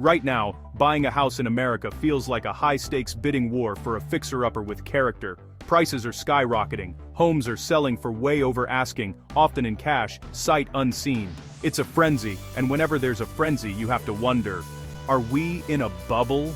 Right now, buying a house in America feels like a high-stakes bidding war for a fixer-upper with character. Prices are skyrocketing, homes are selling for way over asking, often in cash, sight unseen. It's a frenzy, and whenever there's a frenzy you have to wonder, are we in a bubble?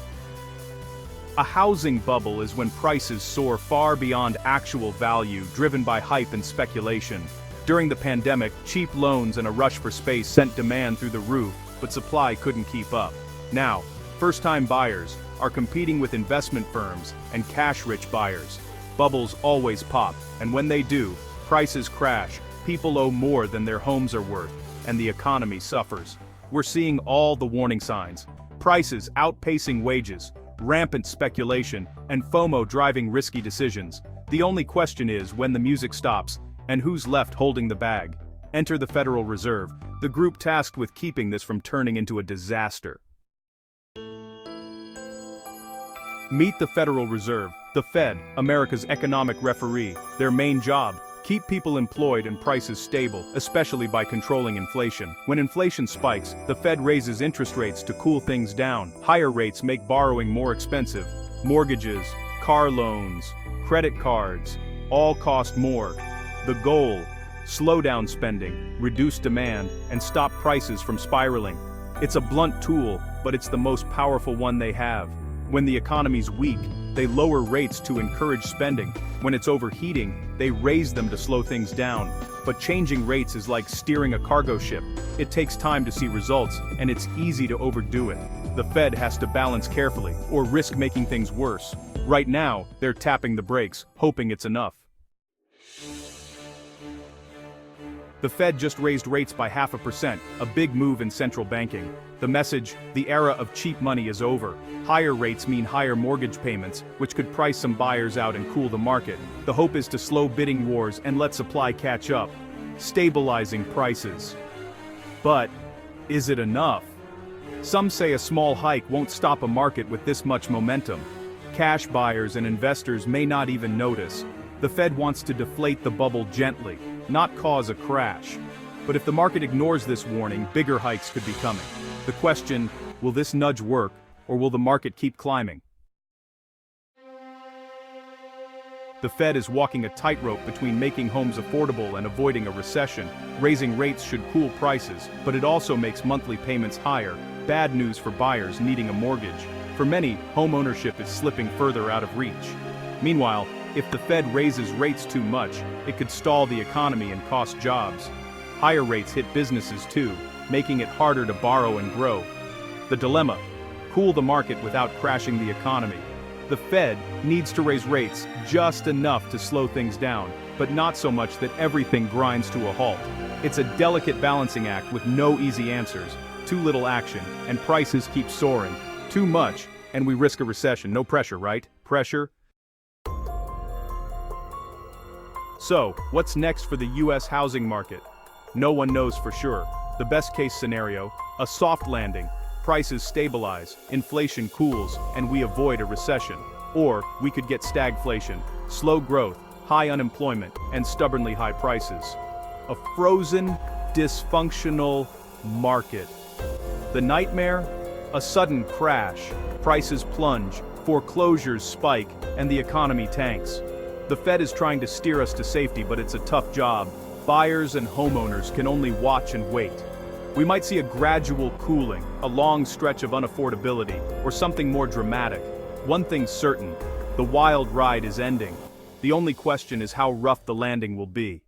A housing bubble is when prices soar far beyond actual value, driven by hype and speculation. During the pandemic, cheap loans and a rush for space sent demand through the roof, but supply couldn't keep up. Now, first-time buyers are competing with investment firms and cash-rich buyers. Bubbles always pop, and when they do, prices crash, people owe more than their homes are worth, and the economy suffers. We're seeing all the warning signs. Prices outpacing wages, rampant speculation, and FOMO driving risky decisions. The only question is when the music stops, and who's left holding the bag. Enter the Federal Reserve, the group tasked with keeping this from turning into a disaster. Meet the Federal Reserve, the Fed, America's economic referee. Their main job: keep people employed and prices stable, especially by controlling inflation. When inflation spikes, the Fed raises interest rates to cool things down. Higher rates make borrowing more expensive. Mortgages, car loans, credit cards, all cost more. The goal: slow down spending, reduce demand, and stop prices from spiraling. It's a blunt tool, but it's the most powerful one they have. When the economy's weak, they lower rates to encourage spending. When it's overheating, they raise them to slow things down. But changing rates is like steering a cargo ship. It takes time to see results, and it's easy to overdo it. The Fed has to balance carefully, or risk making things worse. Right now, they're tapping the brakes, hoping it's enough. The Fed just raised rates by 0.5%, a big move in central banking. The message: the era of cheap money is over. Higher rates mean higher mortgage payments, which could price some buyers out and cool the market. The hope is to slow bidding wars and let supply catch up, stabilizing prices. But is it enough? Some say a small hike won't stop a market with this much momentum. Cash buyers and investors may not even notice. The Fed wants to deflate the bubble gently, not cause a crash. But if the market ignores this warning, bigger hikes could be coming. The question: will this nudge work, or will the market keep climbing? The Fed is walking a tightrope between making homes affordable and avoiding a recession. Raising rates should cool prices, but it also makes monthly payments higher. Bad news for buyers needing a mortgage. For many, homeownership is slipping further out of reach. Meanwhile, if the Fed raises rates too much, it could stall the economy and cost jobs. Higher rates hit businesses too, making it harder to borrow and grow. The dilemma: cool the market without crashing the economy. The Fed needs to raise rates just enough to slow things down, but not so much that everything grinds to a halt. It's a delicate balancing act with no easy answers. Too little action, and prices keep soaring. Too much, and we risk a recession. No pressure, right? Pressure? So, what's next for the US housing market? No one knows for sure. The best-case scenario: a soft landing. Prices stabilize, inflation cools, and we avoid a recession. Or, we could get stagflation, slow growth, high unemployment, and stubbornly high prices. A frozen, dysfunctional market. The nightmare? A sudden crash. Prices plunge, foreclosures spike, and the economy tanks. The Fed is trying to steer us to safety, but it's a tough job. Buyers and homeowners can only watch and wait. We might see a gradual cooling, a long stretch of unaffordability, or something more dramatic. One thing's certain: the wild ride is ending. The only question is how rough the landing will be.